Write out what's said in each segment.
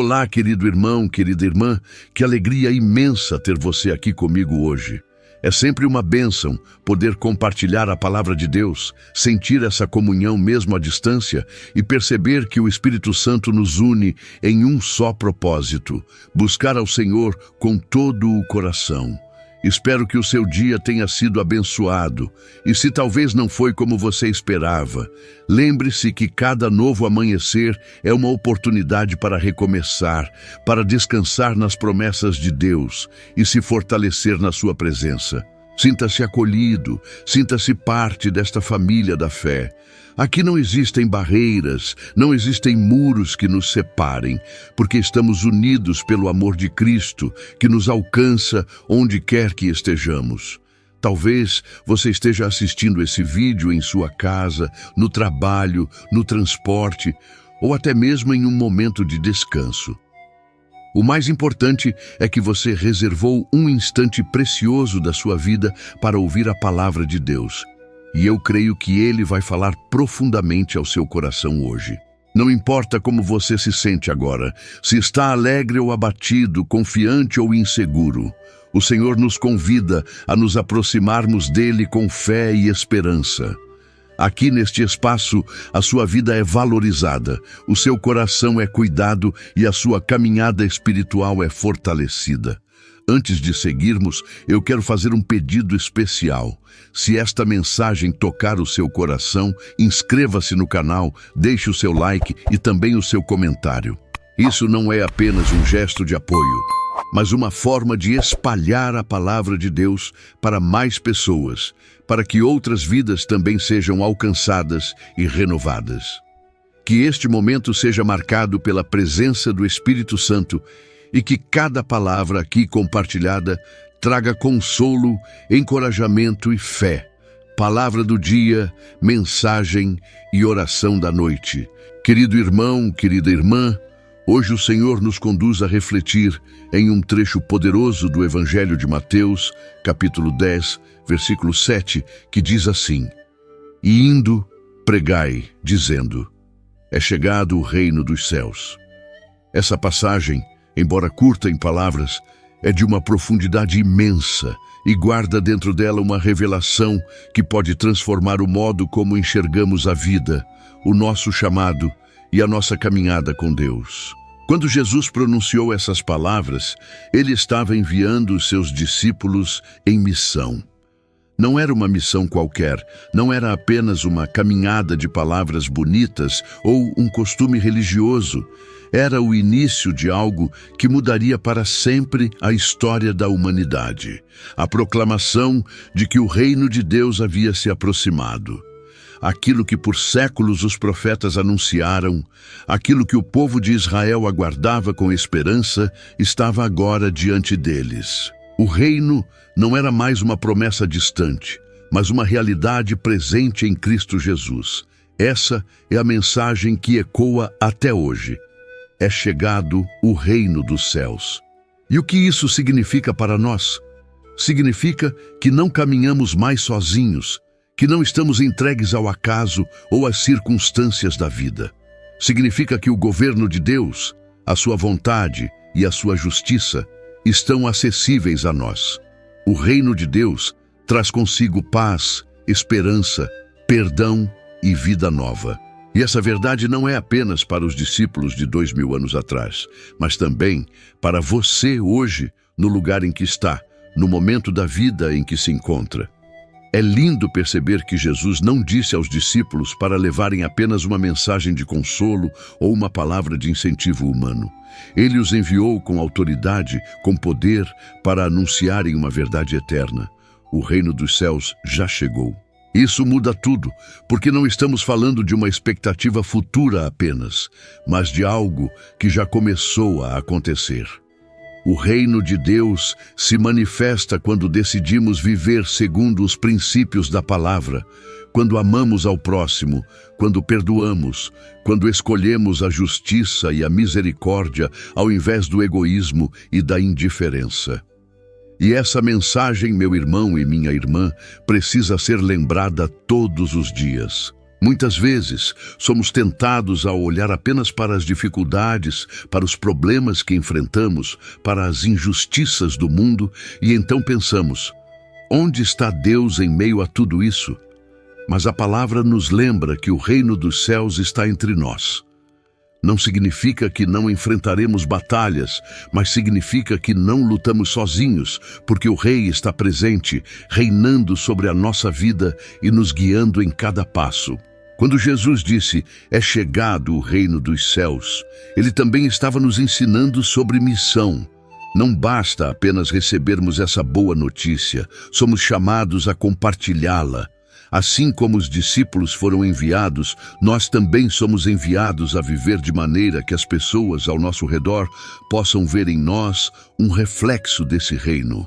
Olá, querido irmão, querida irmã, que alegria imensa ter você aqui comigo hoje. É sempre uma bênção poder compartilhar a palavra de Deus, sentir essa comunhão mesmo à distância e perceber que o Espírito Santo nos une em um só propósito: buscar ao Senhor com todo o coração. Espero que o seu dia tenha sido abençoado, e se talvez não foi como você esperava, lembre-se que cada novo amanhecer é uma oportunidade para recomeçar, para descansar nas promessas de Deus e se fortalecer na sua presença. Sinta-se acolhido, sinta-se parte desta família da fé. Aqui não existem barreiras, não existem muros que nos separem, porque estamos unidos pelo amor de Cristo, que nos alcança onde quer que estejamos. Talvez você esteja assistindo esse vídeo em sua casa, no trabalho, no transporte, ou até mesmo em um momento de descanso. O mais importante é que você reservou um instante precioso da sua vida para ouvir a palavra de Deus. E eu creio que Ele vai falar profundamente ao seu coração hoje. Não importa como você se sente agora, se está alegre ou abatido, confiante ou inseguro, o Senhor nos convida a nos aproximarmos dEle com fé e esperança. Aqui neste espaço, a sua vida é valorizada, o seu coração é cuidado e a sua caminhada espiritual é fortalecida. Antes de seguirmos, eu quero fazer um pedido especial. Se esta mensagem tocar o seu coração, inscreva-se no canal, deixe o seu like e também o seu comentário. Isso não é apenas um gesto de apoio, mas uma forma de espalhar a palavra de Deus para mais pessoas, para que outras vidas também sejam alcançadas e renovadas. Que este momento seja marcado pela presença do Espírito Santo e que cada palavra aqui compartilhada traga consolo, encorajamento e fé. Palavra do dia, mensagem e oração da noite. Querido irmão, querida irmã, hoje o Senhor nos conduz a refletir em um trecho poderoso do Evangelho de Mateus, capítulo 10, versículo 7, que diz assim: E indo, pregai, dizendo, é chegado o reino dos céus. Essa passagem, embora curta em palavras, é de uma profundidade imensa e guarda dentro dela uma revelação que pode transformar o modo como enxergamos a vida, o nosso chamado e a nossa caminhada com Deus. Quando Jesus pronunciou essas palavras, ele estava enviando os seus discípulos em missão. Não era uma missão qualquer, não era apenas uma caminhada de palavras bonitas ou um costume religioso. Era o início de algo que mudaria para sempre a história da humanidade. A proclamação de que o reino de Deus havia se aproximado. Aquilo que por séculos os profetas anunciaram, aquilo que o povo de Israel aguardava com esperança, estava agora diante deles. O reino não era mais uma promessa distante, mas uma realidade presente em Cristo Jesus. Essa é a mensagem que ecoa até hoje. É chegado o reino dos céus. E o que isso significa para nós? Significa que não caminhamos mais sozinhos, que não estamos entregues ao acaso ou às circunstâncias da vida. Significa que o governo de Deus, a sua vontade e a sua justiça estão acessíveis a nós. O reino de Deus traz consigo paz, esperança, perdão e vida nova. E essa verdade não é apenas para os discípulos de 2000 anos atrás, mas também para você hoje, no lugar em que está, no momento da vida em que se encontra. É lindo perceber que Jesus não disse aos discípulos para levarem apenas uma mensagem de consolo ou uma palavra de incentivo humano. Ele os enviou com autoridade, com poder, para anunciarem uma verdade eterna. O reino dos céus já chegou. Isso muda tudo, porque não estamos falando de uma expectativa futura apenas, mas de algo que já começou a acontecer. O reino de Deus se manifesta quando decidimos viver segundo os princípios da palavra, quando amamos ao próximo, quando perdoamos, quando escolhemos a justiça e a misericórdia ao invés do egoísmo e da indiferença. E essa mensagem, meu irmão e minha irmã, precisa ser lembrada todos os dias. Muitas vezes, somos tentados a olhar apenas para as dificuldades, para os problemas que enfrentamos, para as injustiças do mundo, e então pensamos: onde está Deus em meio a tudo isso? Mas a palavra nos lembra que o reino dos céus está entre nós. Não significa que não enfrentaremos batalhas, mas significa que não lutamos sozinhos, porque o Rei está presente, reinando sobre a nossa vida e nos guiando em cada passo. Quando Jesus disse, é chegado o reino dos céus, ele também estava nos ensinando sobre missão. Não basta apenas recebermos essa boa notícia, somos chamados a compartilhá-la. Assim como os discípulos foram enviados, nós também somos enviados a viver de maneira que as pessoas ao nosso redor possam ver em nós um reflexo desse reino.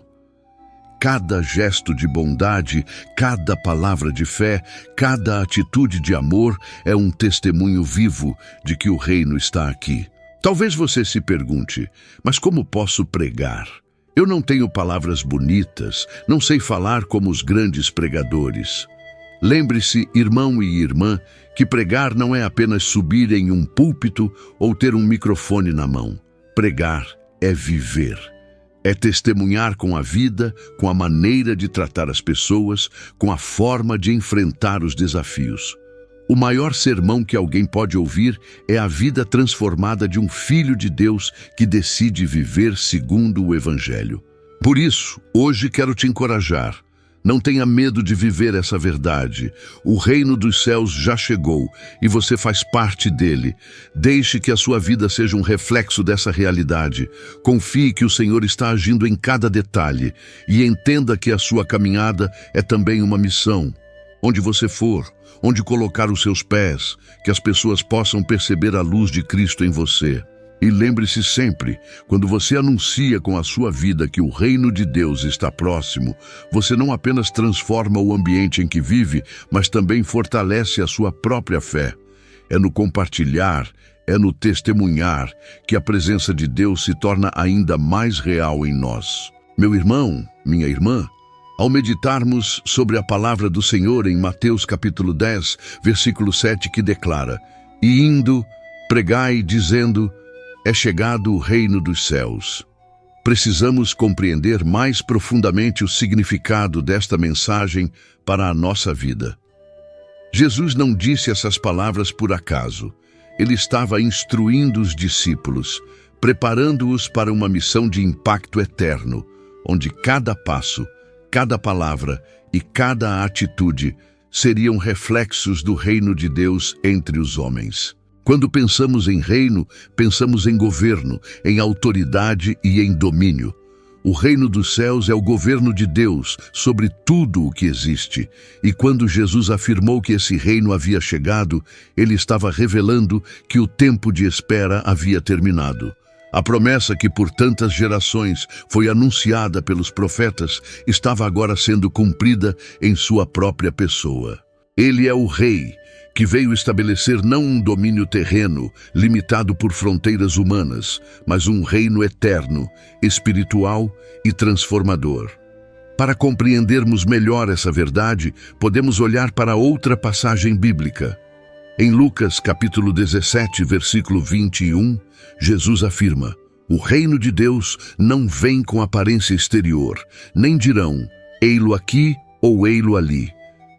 Cada gesto de bondade, cada palavra de fé, cada atitude de amor é um testemunho vivo de que o reino está aqui. Talvez você se pergunte, mas como posso pregar? Eu não tenho palavras bonitas, não sei falar como os grandes pregadores. Lembre-se, irmão e irmã, que pregar não é apenas subir em um púlpito ou ter um microfone na mão. Pregar é viver. É testemunhar com a vida, com a maneira de tratar as pessoas, com a forma de enfrentar os desafios. O maior sermão que alguém pode ouvir é a vida transformada de um filho de Deus que decide viver segundo o Evangelho. Por isso, hoje quero te encorajar. Não tenha medo de viver essa verdade. O reino dos céus já chegou e você faz parte dele. Deixe que a sua vida seja um reflexo dessa realidade. Confie que o Senhor está agindo em cada detalhe e entenda que a sua caminhada é também uma missão. Onde você for, onde colocar os seus pés, que as pessoas possam perceber a luz de Cristo em você. E lembre-se sempre, quando você anuncia com a sua vida que o reino de Deus está próximo, você não apenas transforma o ambiente em que vive, mas também fortalece a sua própria fé. É no compartilhar, é no testemunhar, que a presença de Deus se torna ainda mais real em nós. Meu irmão, minha irmã, ao meditarmos sobre a palavra do Senhor em Mateus capítulo 10, versículo 7, que declara, e indo, pregai, dizendo, é chegado o reino dos céus. Precisamos compreender mais profundamente o significado desta mensagem para a nossa vida. Jesus não disse essas palavras por acaso. Ele estava instruindo os discípulos, preparando-os para uma missão de impacto eterno, onde cada passo, cada palavra e cada atitude seriam reflexos do reino de Deus entre os homens. Quando pensamos em reino, pensamos em governo, em autoridade e em domínio. O reino dos céus é o governo de Deus sobre tudo o que existe. E quando Jesus afirmou que esse reino havia chegado, ele estava revelando que o tempo de espera havia terminado. A promessa que por tantas gerações foi anunciada pelos profetas estava agora sendo cumprida em sua própria pessoa. Ele é o Rei, que veio estabelecer não um domínio terreno, limitado por fronteiras humanas, mas um reino eterno, espiritual e transformador. Para compreendermos melhor essa verdade, podemos olhar para outra passagem bíblica. Em Lucas capítulo 17, versículo 21, Jesus afirma, o reino de Deus não vem com aparência exterior, nem dirão, ei-lo aqui ou ei-lo ali.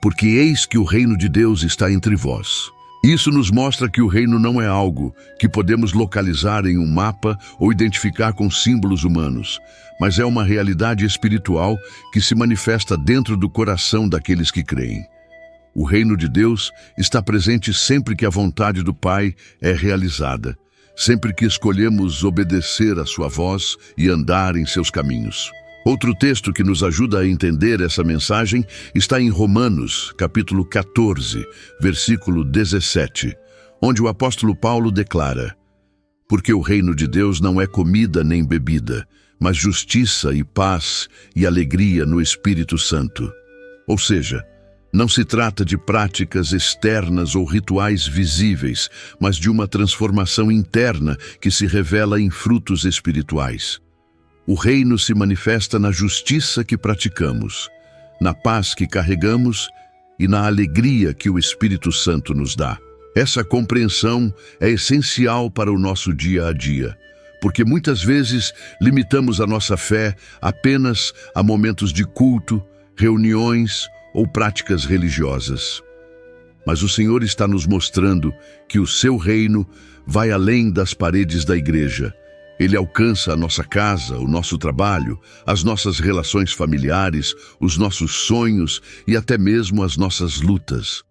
Porque eis que o reino de Deus está entre vós. Isso nos mostra que o reino não é algo que podemos localizar em um mapa ou identificar com símbolos humanos, mas é uma realidade espiritual que se manifesta dentro do coração daqueles que creem. O reino de Deus está presente sempre que a vontade do Pai é realizada, sempre que escolhemos obedecer à sua voz e andar em seus caminhos. Outro texto que nos ajuda a entender essa mensagem está em Romanos, capítulo 14, versículo 17, onde o apóstolo Paulo declara, porque o reino de Deus não é comida nem bebida, mas justiça e paz e alegria no Espírito Santo. Ou seja, não se trata de práticas externas ou rituais visíveis, mas de uma transformação interna que se revela em frutos espirituais. O reino se manifesta na justiça que praticamos, na paz que carregamos e na alegria que o Espírito Santo nos dá. Essa compreensão é essencial para o nosso dia a dia, porque muitas vezes limitamos a nossa fé apenas a momentos de culto, reuniões ou práticas religiosas. Mas o Senhor está nos mostrando que o seu reino vai além das paredes da igreja. Ele alcança a nossa casa, o nosso trabalho, as nossas relações familiares, os nossos sonhos e até mesmo as nossas lutas.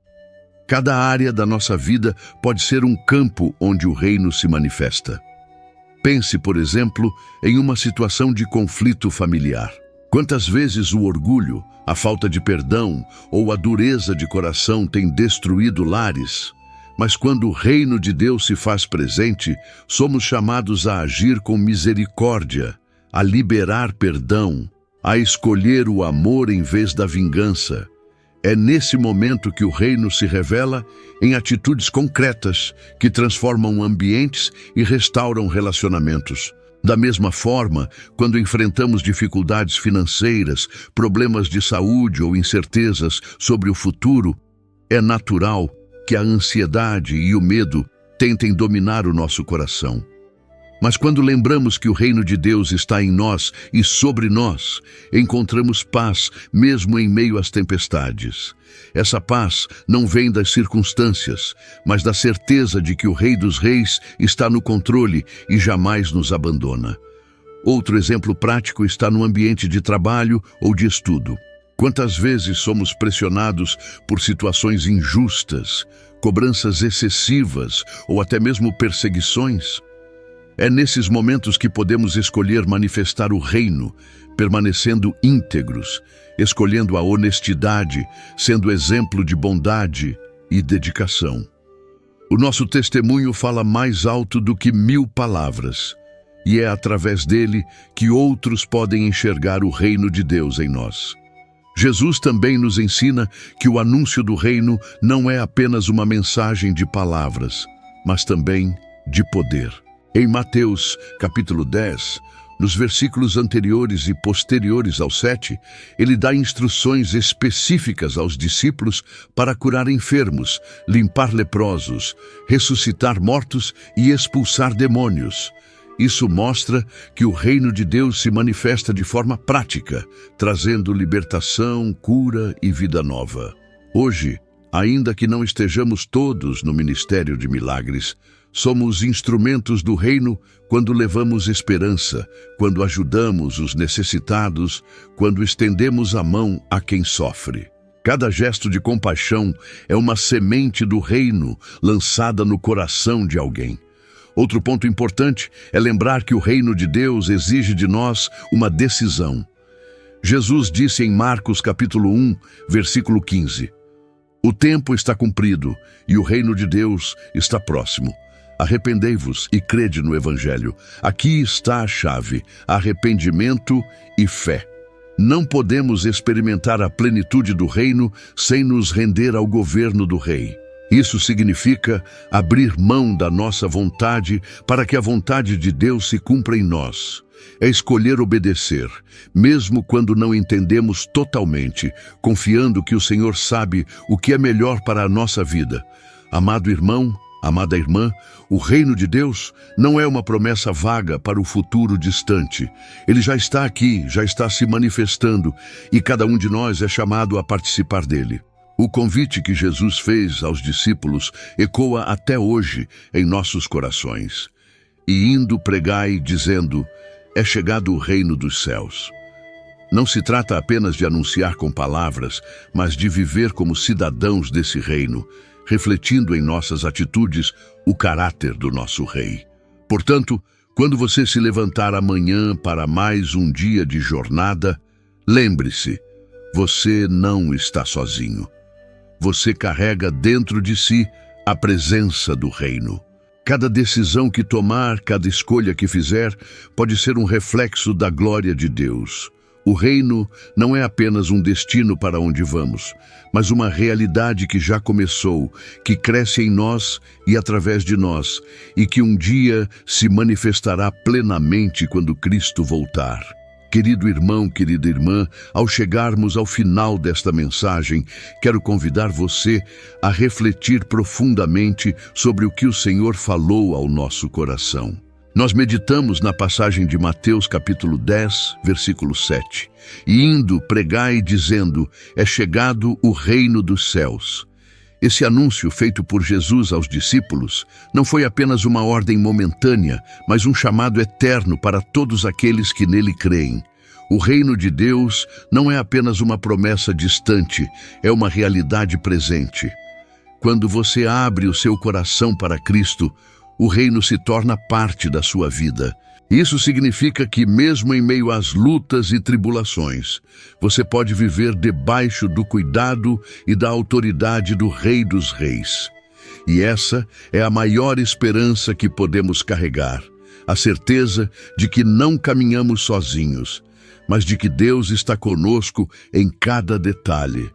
Cada área da nossa vida pode ser um campo onde o reino se manifesta. Pense, por exemplo, em uma situação de conflito familiar. Quantas vezes o orgulho, a falta de perdão ou a dureza de coração têm destruído lares? Mas quando o reino de Deus se faz presente, somos chamados a agir com misericórdia, a liberar perdão, a escolher o amor em vez da vingança. É nesse momento que o reino se revela em atitudes concretas que transformam ambientes e restauram relacionamentos. Da mesma forma, quando enfrentamos dificuldades financeiras, problemas de saúde ou incertezas sobre o futuro, é natural que a ansiedade e o medo tentem dominar o nosso coração. Mas quando lembramos que o reino de Deus está em nós e sobre nós, encontramos paz mesmo em meio às tempestades. Essa paz não vem das circunstâncias, mas da certeza de que o Rei dos Reis está no controle e jamais nos abandona. Outro exemplo prático está no ambiente de trabalho ou de estudo. Quantas vezes somos pressionados por situações injustas, cobranças excessivas ou até mesmo perseguições? É nesses momentos que podemos escolher manifestar o reino, permanecendo íntegros, escolhendo a honestidade, sendo exemplo de bondade e dedicação. O nosso testemunho fala mais alto do que 1000 palavras, e é através dele que outros podem enxergar o reino de Deus em nós. Jesus também nos ensina que o anúncio do reino não é apenas uma mensagem de palavras, mas também de poder. Em Mateus, capítulo 10, nos versículos anteriores e posteriores ao 7, ele dá instruções específicas aos discípulos para curar enfermos, limpar leprosos, ressuscitar mortos e expulsar demônios. Isso mostra que o reino de Deus se manifesta de forma prática, trazendo libertação, cura e vida nova. Hoje, ainda que não estejamos todos no ministério de milagres, somos instrumentos do reino quando levamos esperança, quando ajudamos os necessitados, quando estendemos a mão a quem sofre. Cada gesto de compaixão é uma semente do reino lançada no coração de alguém. Outro ponto importante é lembrar que o reino de Deus exige de nós uma decisão. Jesus disse em Marcos capítulo 1, versículo 15, "O tempo está cumprido e o reino de Deus está próximo. Arrependei-vos e crede no Evangelho. Aqui está a chave, arrependimento e fé. Não podemos experimentar a plenitude do reino sem nos render ao governo do Rei. Isso significa abrir mão da nossa vontade para que a vontade de Deus se cumpra em nós. É escolher obedecer, mesmo quando não entendemos totalmente, confiando que o Senhor sabe o que é melhor para a nossa vida. Amado irmão, amada irmã, o reino de Deus não é uma promessa vaga para o futuro distante. Ele já está aqui, já está se manifestando, e cada um de nós é chamado a participar dele. O convite que Jesus fez aos discípulos ecoa até hoje em nossos corações. E indo pregai, dizendo, é chegado o reino dos céus. Não se trata apenas de anunciar com palavras, mas de viver como cidadãos desse reino, refletindo em nossas atitudes o caráter do nosso Rei. Portanto, quando você se levantar amanhã para mais um dia de jornada, lembre-se, você não está sozinho. Você carrega dentro de si a presença do reino. Cada decisão que tomar, cada escolha que fizer, pode ser um reflexo da glória de Deus. O reino não é apenas um destino para onde vamos, mas uma realidade que já começou, que cresce em nós e através de nós, e que um dia se manifestará plenamente quando Cristo voltar. Querido irmão, querida irmã, ao chegarmos ao final desta mensagem, quero convidar você a refletir profundamente sobre o que o Senhor falou ao nosso coração. Nós meditamos na passagem de Mateus capítulo 10, versículo 7. E indo, pregai dizendo, é chegado o reino dos céus. Esse anúncio feito por Jesus aos discípulos não foi apenas uma ordem momentânea, mas um chamado eterno para todos aqueles que nele creem. O reino de Deus não é apenas uma promessa distante, é uma realidade presente. Quando você abre o seu coração para Cristo, o reino se torna parte da sua vida. Isso significa que, mesmo em meio às lutas e tribulações, você pode viver debaixo do cuidado e da autoridade do Rei dos Reis. E essa é a maior esperança que podemos carregar, a certeza de que não caminhamos sozinhos, mas de que Deus está conosco em cada detalhe.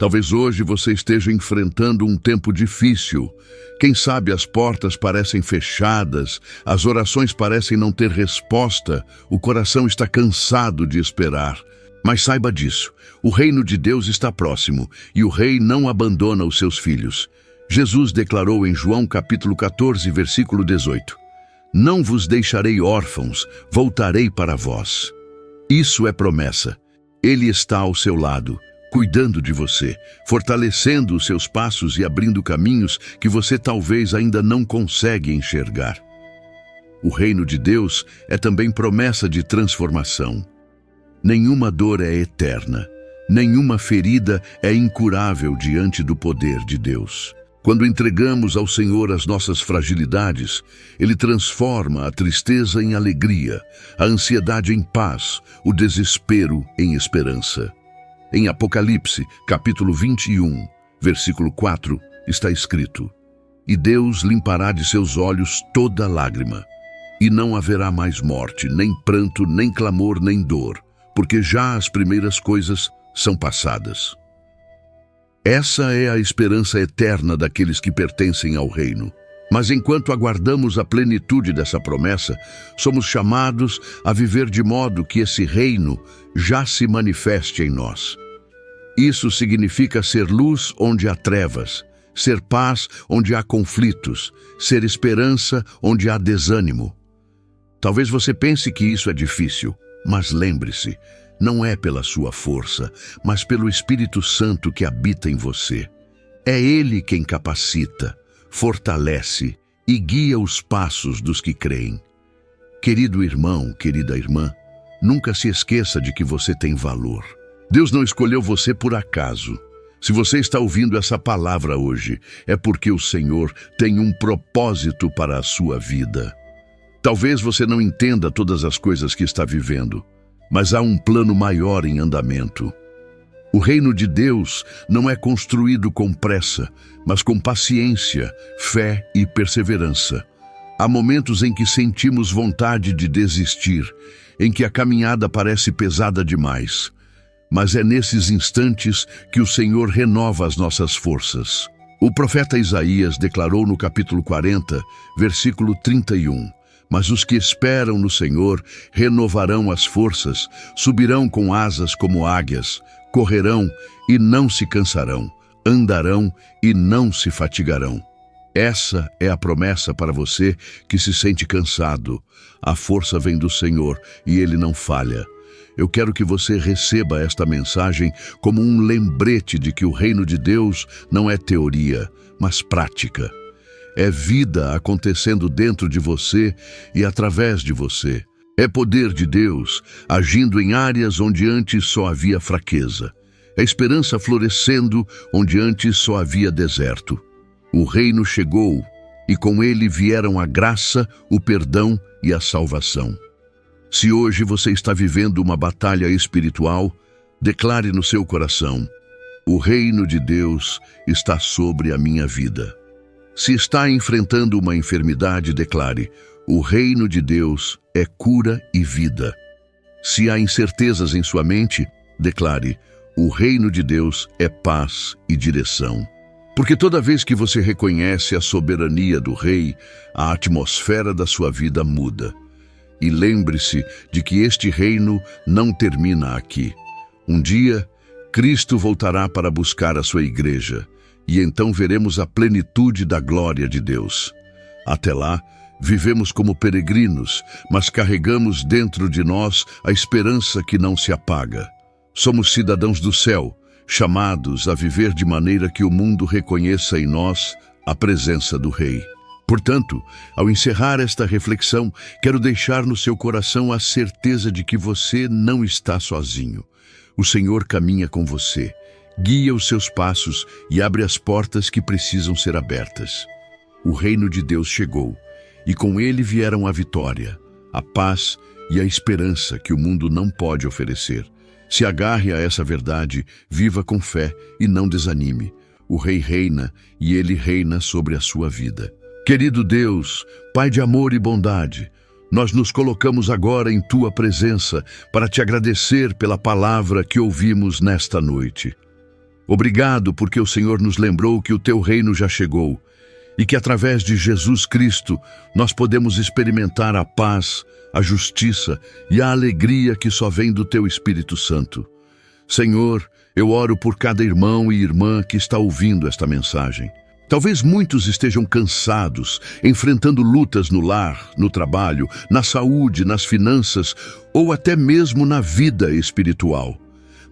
Talvez hoje você esteja enfrentando um tempo difícil. Quem sabe as portas parecem fechadas, as orações parecem não ter resposta, o coração está cansado de esperar. Mas saiba disso, o reino de Deus está próximo e o rei não abandona os seus filhos. Jesus declarou em João capítulo 14, versículo 18, não vos deixarei órfãos, voltarei para vós. Isso é promessa. Ele está ao seu lado, cuidando de você, fortalecendo os seus passos e abrindo caminhos que você talvez ainda não consegue enxergar. O reino de Deus é também promessa de transformação. Nenhuma dor é eterna, nenhuma ferida é incurável diante do poder de Deus. Quando entregamos ao Senhor as nossas fragilidades, Ele transforma a tristeza em alegria, a ansiedade em paz, o desespero em esperança. Em Apocalipse, capítulo 21, versículo 4, está escrito, e Deus limpará de seus olhos toda lágrima, e não haverá mais morte, nem pranto, nem clamor, nem dor, porque já as primeiras coisas são passadas. Essa é a esperança eterna daqueles que pertencem ao reino. Mas enquanto aguardamos a plenitude dessa promessa, somos chamados a viver de modo que esse reino já se manifeste em nós. Isso significa ser luz onde há trevas, ser paz onde há conflitos, ser esperança onde há desânimo. Talvez você pense que isso é difícil, mas lembre-se, não é pela sua força, mas pelo Espírito Santo que habita em você. É Ele quem capacita, fortalece e guia os passos dos que creem. Querido irmão, querida irmã, nunca se esqueça de que você tem valor. Deus não escolheu você por acaso. Se você está ouvindo essa palavra hoje, é porque o Senhor tem um propósito para a sua vida. Talvez você não entenda todas as coisas que está vivendo, mas há um plano maior em andamento. O reino de Deus não é construído com pressa, mas com paciência, fé e perseverança. Há momentos em que sentimos vontade de desistir, em que a caminhada parece pesada demais. Mas é nesses instantes que o Senhor renova as nossas forças. O profeta Isaías declarou no capítulo 40, versículo 31, mas os que esperam no Senhor renovarão as forças, subirão com asas como águias, correrão e não se cansarão, andarão e não se fatigarão. Essa é a promessa para você que se sente cansado. A força vem do Senhor e Ele não falha. Eu quero que você receba esta mensagem como um lembrete de que o reino de Deus não é teoria, mas prática. É vida acontecendo dentro de você e através de você. É poder de Deus agindo em áreas onde antes só havia fraqueza. É esperança florescendo onde antes só havia deserto. O reino chegou e com ele vieram a graça, o perdão e a salvação. Se hoje você está vivendo uma batalha espiritual, declare no seu coração: o reino de Deus está sobre a minha vida. Se está enfrentando uma enfermidade, declare: o reino de Deus é cura e vida. Se há incertezas em sua mente, declare: o reino de Deus é paz e direção. Porque toda vez que você reconhece a soberania do Rei, a atmosfera da sua vida muda. E lembre-se de que este reino não termina aqui. Um dia, Cristo voltará para buscar a sua igreja, e então veremos a plenitude da glória de Deus. Até lá, vivemos como peregrinos, mas carregamos dentro de nós a esperança que não se apaga. Somos cidadãos do céu, chamados a viver de maneira que o mundo reconheça em nós a presença do Rei. Portanto, ao encerrar esta reflexão, quero deixar no seu coração a certeza de que você não está sozinho. O Senhor caminha com você, guia os seus passos e abre as portas que precisam ser abertas. O reino de Deus chegou, e com ele vieram a vitória, a paz e a esperança que o mundo não pode oferecer. Se agarre a essa verdade, viva com fé e não desanime. O Rei reina e ele reina sobre a sua vida. Querido Deus, Pai de amor e bondade, nós nos colocamos agora em Tua presença para Te agradecer pela palavra que ouvimos nesta noite. Obrigado porque o Senhor nos lembrou que o Teu reino já chegou e que através de Jesus Cristo nós podemos experimentar a paz, a justiça e a alegria que só vem do Teu Espírito Santo. Senhor, eu oro por cada irmão e irmã que está ouvindo esta mensagem. Talvez muitos estejam cansados, enfrentando lutas no lar, no trabalho, na saúde, nas finanças ou até mesmo na vida espiritual.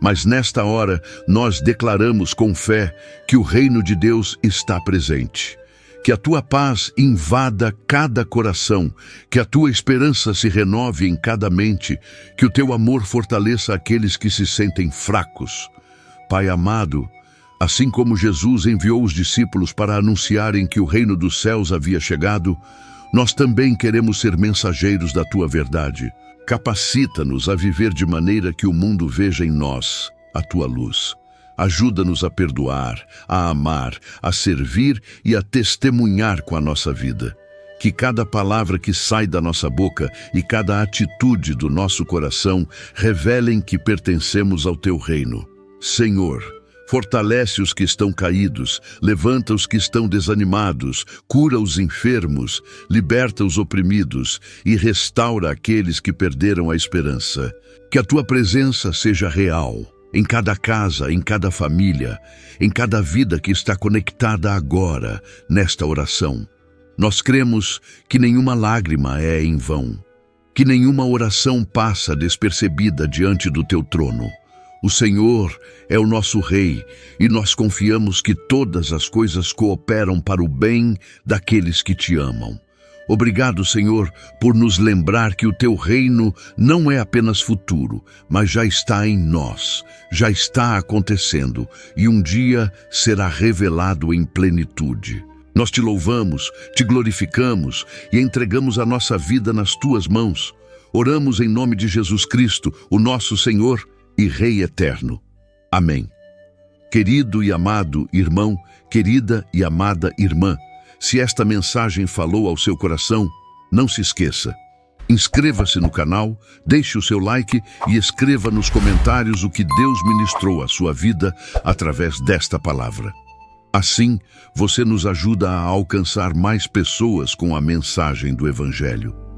Mas nesta hora, nós declaramos com fé que o reino de Deus está presente. Que a Tua paz invada cada coração, que a Tua esperança se renove em cada mente, que o Teu amor fortaleça aqueles que se sentem fracos. Pai amado, assim como Jesus enviou os discípulos para anunciarem que o reino dos céus havia chegado, nós também queremos ser mensageiros da Tua verdade. Capacita-nos a viver de maneira que o mundo veja em nós a Tua luz. Ajuda-nos a perdoar, a amar, a servir e a testemunhar com a nossa vida. Que cada palavra que sai da nossa boca e cada atitude do nosso coração revelem que pertencemos ao Teu reino. Senhor, fortalece os que estão caídos, levanta os que estão desanimados, cura os enfermos, liberta os oprimidos e restaura aqueles que perderam a esperança. Que a Tua presença seja real, em cada casa, em cada família, em cada vida que está conectada agora, nesta oração. Nós cremos que nenhuma lágrima é em vão, que nenhuma oração passa despercebida diante do Teu trono. O Senhor é o nosso Rei e nós confiamos que todas as coisas cooperam para o bem daqueles que Te amam. Obrigado, Senhor, por nos lembrar que o Teu reino não é apenas futuro, mas já está em nós, já está acontecendo e um dia será revelado em plenitude. Nós Te louvamos, Te glorificamos e entregamos a nossa vida nas Tuas mãos. Oramos em nome de Jesus Cristo, o nosso Senhor e Rei eterno. Amém. Querido e amado irmão, querida e amada irmã, se esta mensagem falou ao seu coração, não se esqueça. Inscreva-se no canal, deixe o seu like e escreva nos comentários o que Deus ministrou à sua vida através desta palavra. Assim, você nos ajuda a alcançar mais pessoas com a mensagem do Evangelho.